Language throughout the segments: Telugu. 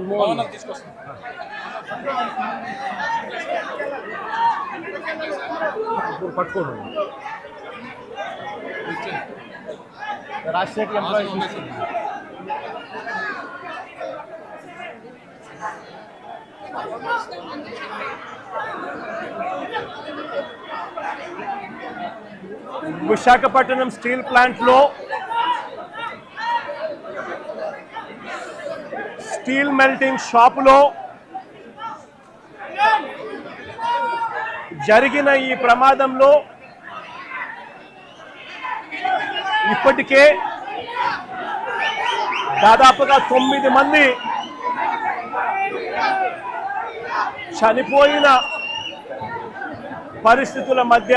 మోహన్ పట్టుకోడు రాజశేఖర్ ఎంప్లాయీస్ విశాఖపట్నం స్టీల్ ప్లాంట్లో స్టీల్ మెల్టింగ్ షాపులో జరిగిన ఈ ప్రమాదంలో ఇప్పటికే దాదాపుగా 9 మంది చనిపోయిన పరిస్థితుల మధ్య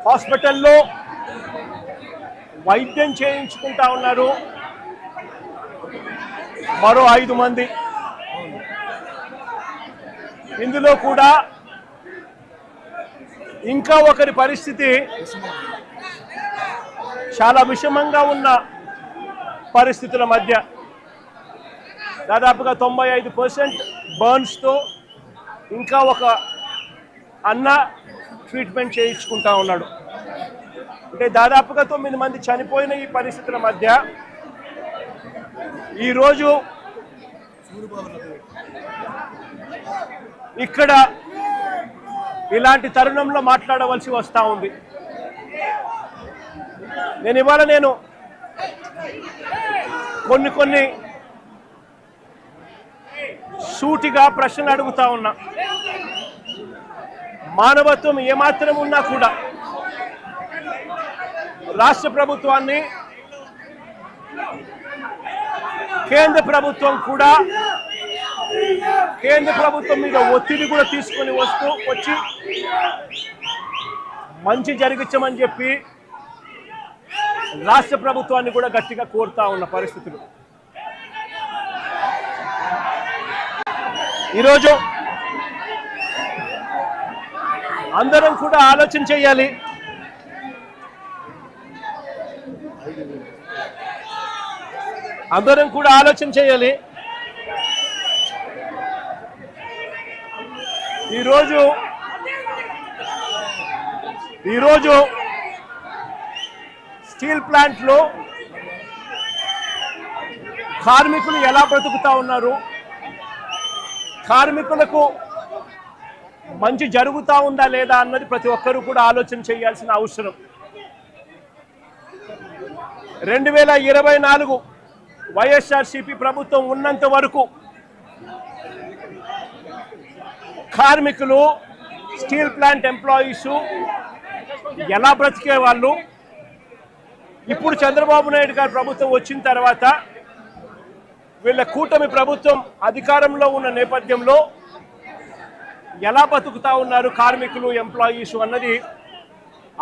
హాస్పిటల్లో వైద్యం చేయించుకుంటా ఉన్నారు మరో 5 మంది. ఇందులో కూడా ఇంకా ఒకరి పరిస్థితి చాలా విషమంగా ఉన్న పరిస్థితుల మధ్య దాదాపుగా 95% బర్న్స్తో ఇంకా ఒక అన్న ట్రీట్మెంట్ చేయించుకుంటా ఉన్నాడు. అంటే దాదాపుగా 9 మంది చనిపోయిన ఈ పరిస్థితుల మధ్య ఈరోజు ఇక్కడ ఇలాంటి తరుణంలో మాట్లాడవలసి వస్తూ ఉంది. ఇవాళ నేను కొన్ని సూటిగా ప్రశ్నలు అడుగుతా ఉన్నా. మానవత్వం ఏమాత్రం ఉన్నా కూడా రాష్ట్ర ప్రభుత్వాన్ని కేంద్ర ప్రభుత్వం కూడా కేంద్ర ప్రభుత్వం మీద ఒత్తిడి కూడా తీసుకొని వచ్చి మంచి జరిగించమని చెప్పి రాష్ట్ర ప్రభుత్వాన్ని కూడా గట్టిగా కోరుతా ఉన్న పరిస్థితులు. ఈరోజు అందరం కూడా ఆలోచన చేయాలి. ఈరోజు స్టీల్ ప్లాంట్లో కార్మికులు ఎలా బ్రతుకుతా ఉన్నారు, కార్మికులకు మంచి జరుగుతూ ఉందా లేదా అన్నది ప్రతి ఒక్కరూ కూడా ఆలోచన చేయాల్సిన అవసరం. 2024 వైఎస్ఆర్సీపీ ప్రభుత్వం ఉన్నంత వరకు కార్మికులు, స్టీల్ ప్లాంట్ ఎంప్లాయీస్ ఎలా బ్రతికే వాళ్ళు, ఇప్పుడు చంద్రబాబు నాయుడు గారి ప్రభుత్వం వచ్చిన తర్వాత వీళ్ళ కూటమి ప్రభుత్వం అధికారంలో ఉన్న నేపథ్యంలో ఎలా బతుకుతా ఉన్నారు కార్మికులు, ఎంప్లాయీస్ అన్నది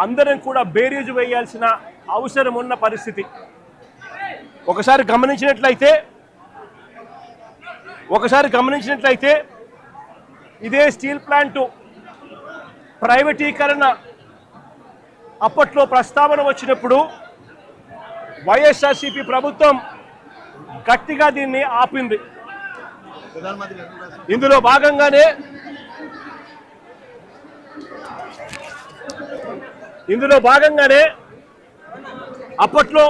అందరం కూడా బేరీజు వేయాల్సిన అవసరం ఉన్న పరిస్థితి. ఒకసారి గమనించినట్లయితే ఇదే స్టీల్ ప్లాంటు ప్రైవేటీకరణ అప్పట్లో ప్రస్తావన వచ్చినప్పుడు వైఎస్ఆర్సీపీ ప్రభుత్వం గట్టిగా దీన్ని ఆపింది. ఇందులో భాగంగానే అప్పట్లో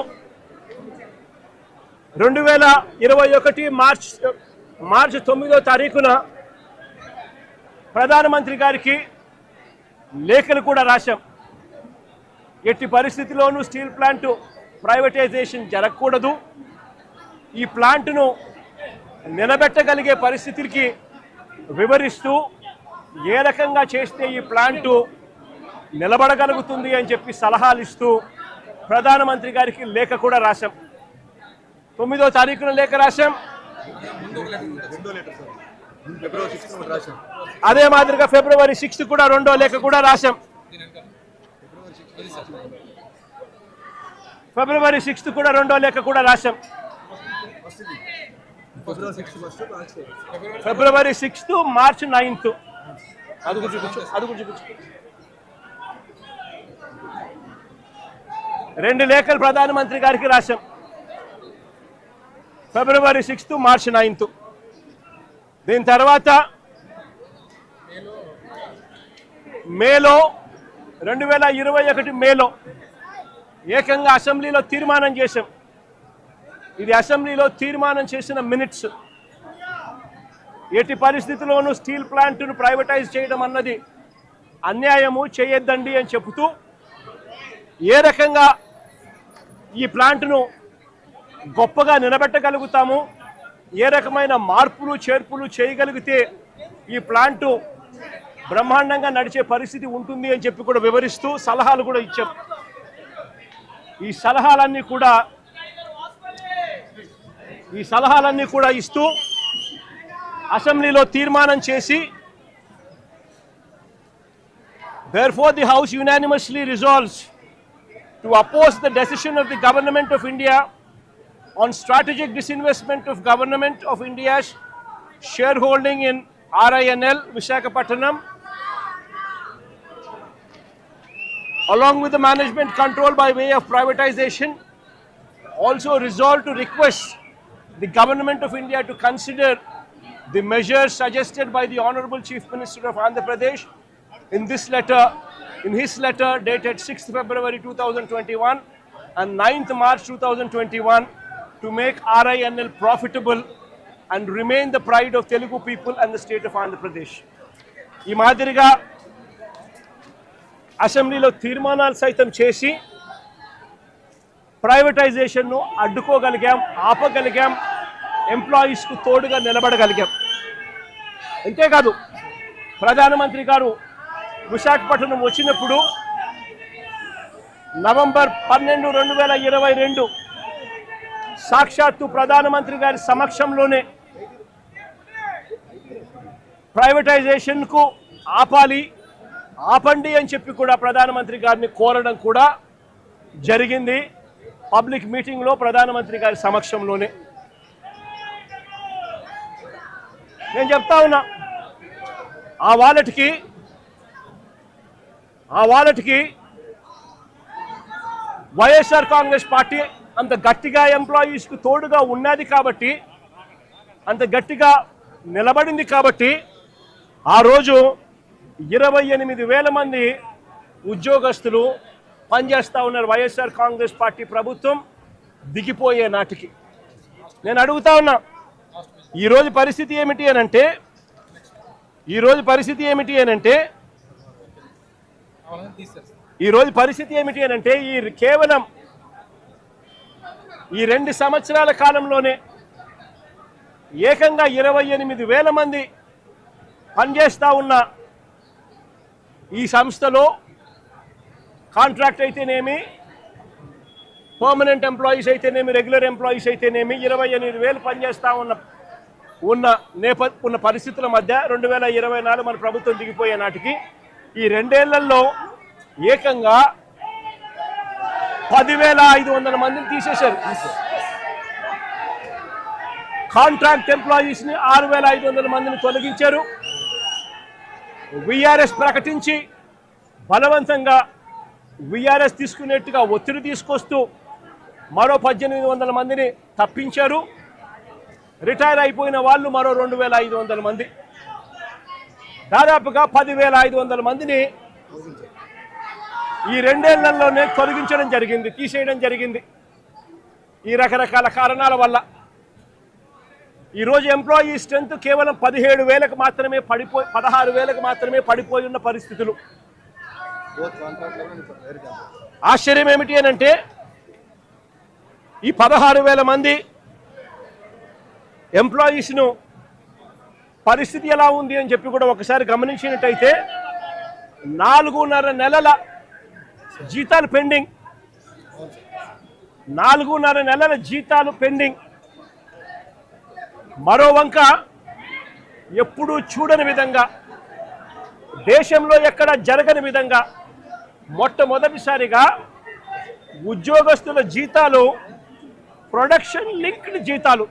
2021 మార్చి 9వ తారీఖున ప్రధానమంత్రి గారికి లేఖలు కూడా రాశాం. ఎట్టి పరిస్థితిలోనూ స్టీల్ ప్లాంట్ ప్రైవేటైజేషన్ జరగకూడదు, ఈ ప్లాంట్ను నిలబెట్టగలిగే పరిస్థితికి వివరిస్తూ ఏ రకంగా చేస్తే ఈ ప్లాంటు నిలబడగలుగుతుంది అని చెప్పి సలహాలు ఇస్తూ ప్రధానమంత్రి గారికి లేఖ కూడా రాశాం. 9వ తారీఖున లేఖ రాశాం. అదే మాదిరిగా ఫిబ్రవరి 6 కూడా రెండో లేఖ కూడా రాశాం. ఫిబ్రవరి 6 కూడా రెండో లేఖ కూడా రాశాం. ఫిబ్రవరి 6, మార్చి 9. అది కూడా చూపించు. 2 లేఖలు ప్రధానమంత్రి గారికి రాశాం. ఫిబ్రవరి 6th, మార్చి 9th. దీని తర్వాత మేలో 2021 మేలో ఏకంగా అసెంబ్లీలో తీర్మానం చేశాం. ఇది అసెంబ్లీలో తీర్మానం చేసిన మినిట్స్. ఎట్టి పరిస్థితుల్లోనూ స్టీల్ ప్లాంట్ను ప్రైవేటైజ్ చేయడం అన్నది అన్యాయము, చేయొద్దండి అని చెబుతూ ఏ రకంగా ఈ ప్లాంట్ను గొప్పగా నిలబెట్టగలుగుతాము, ఏ రకమైన మార్పులు చేర్పులు చేయగలిగితే ఈ ప్లాంటు బ్రహ్మాండంగా నడిచే పరిస్థితి ఉంటుంది అని చెప్పి కూడా వివరిస్తూ సలహాలు కూడా ఇచ్చాం. ఈ సలహాలన్నీ కూడా ఇస్తూ అసెంబ్లీలో తీర్మానం చేసి therefore the house unanimously resolves to oppose the decision of the government of India on strategic disinvestment of government of India's shareholding in RINL Visakhapatnam along with the management control by way of privatization. Also resolve to request the government of India to consider the measures suggested by the Honorable Chief Minister of Andhra Pradesh in his letter dated 6th February 2021 and 9th March 2021 to make RINL profitable and remain the pride of Telugu people and the state of Andhra Pradesh. ఈ మాదిరిగా అసెంబ్లీలో తీర్మానాలు సైతం చేసి ప్రైవేటైజేషన్ను అడ్డుకోగలిగాం, ఆపగలిగాం, ఎంప్లాయీస్కు తోడుగా నిలబడగలిగాం. అంతేకాదు ప్రధానమంత్రి గారు విశాఖపట్నం వచ్చినప్పుడు నవంబర్ 12, 2022 సాక్షాత్తు ప్రధానమంత్రి గారి సమక్షంలోనే ప్రైవేటైజేషన్కు ఆపండి అని చెప్పి కూడా ప్రధానమంత్రి గారిని కోరడం కూడా జరిగింది. పబ్లిక్ మీటింగ్లో ప్రధానమంత్రి గారి సమక్షంలోనే. నేను చెప్తా ఉన్నా, ఆ వాలెట్కి వైఎస్ఆర్ కాంగ్రెస్ పార్టీ అంత గట్టిగా ఎంప్లాయీస్కు తోడుగా ఉన్నది కాబట్టి, అంత గట్టిగా నిలబడింది కాబట్టి ఆ రోజు 28,000 మంది ఉద్యోగస్తులు పనిచేస్తూ ఉన్నారు వైఎస్ఆర్ కాంగ్రెస్ పార్టీ ప్రభుత్వం దిగిపోయే నాటికి. నేను అడుగుతా ఉన్నా, ఈరోజు పరిస్థితి ఏమిటి అనంటే కేవలం ఈ 2 సంవత్సరాల కాలంలోనే ఏకంగా 28,000 మంది పనిచేస్తూ ఉన్న ఈ సంస్థలో కాంట్రాక్ట్ అయితేనేమి, పర్మనెంట్ ఎంప్లాయీస్ అయితేనేమి, రెగ్యులర్ ఎంప్లాయీస్ అయితేనేమి 28,000 పనిచేస్తూ ఉన్న పరిస్థితుల మధ్య 2024 మన ప్రభుత్వం దిగిపోయే నాటికి ఈ 2 ఏళ్లలో ఏకంగా 10,500 మందిని తీసేశారు. కాంట్రాక్ట్ ఎంప్లాయీస్ని 6,500 మందిని తొలగించారు. విఆర్ఎస్ ప్రకటించి బలవంతంగా విఆర్ఎస్ తీసుకునేట్టుగా ఒత్తిడి తీసుకొస్తూ మరో 1,800 మందిని తప్పించారు. రిటైర్ అయిపోయిన వాళ్ళు మరో 2,500 మంది, దాదాపుగా 10,500 మందిని ఈ 2 ఏళ్లలోనే తొలగించడం జరిగింది, తీసేయడం జరిగింది. ఈ రకరకాల కారణాల వల్ల ఈరోజు ఎంప్లాయీ స్ట్రెంత్ కేవలం 17,000కు మాత్రమే 16,000కు మాత్రమే పడిపోయి ఉన్న పరిస్థితులు. ఆశ్చర్యం ఏమిటి అనంటే ఈ 16,000 మంది ఎంప్లాయీస్ను పరిస్థితి ఎలా ఉంది అని చెప్పి కూడా ఒకసారి గమనించినట్టయితే 4.5 నెలల జీతాలు పెండింగ్, 4.5 నెలల జీతాలు పెండింగ్. మరో వంక ఎప్పుడూ చూడని విధంగా, దేశంలో ఎక్కడ జరగని విధంగా మొట్టమొదటిసారిగా ఉద్యోగస్తుల జీతాలు ప్రొడక్షన్ లింక్డ్ జీతాలు